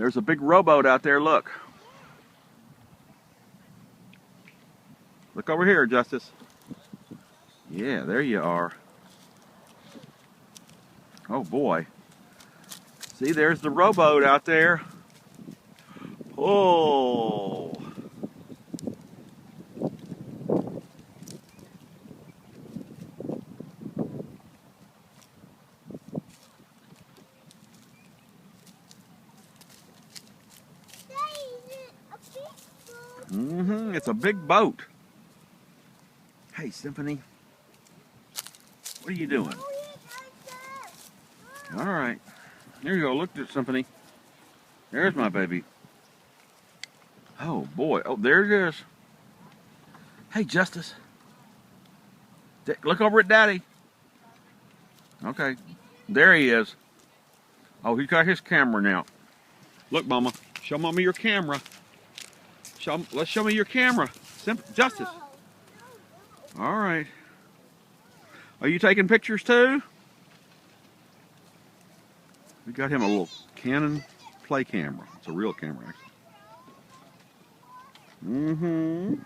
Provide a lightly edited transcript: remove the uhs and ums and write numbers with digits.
There's a big rowboat out there, look. Look over here, Justice. Yeah, there you are. Oh boy. See, there's the rowboat out there. Oh. It's a big boat. Hey, Symphony. What are you doing? All right. There you go. Look at Symphony. There's my baby. Oh, boy. Oh, there it is. Hey, Justice. Look over at Daddy. Okay. There he is. Oh, he's got his camera now. Look, Mama. Show Mama your camera. Let's show me your camera. Justice. All right. Are you taking pictures too? We got him a little Canon play camera. It's a real camera, actually.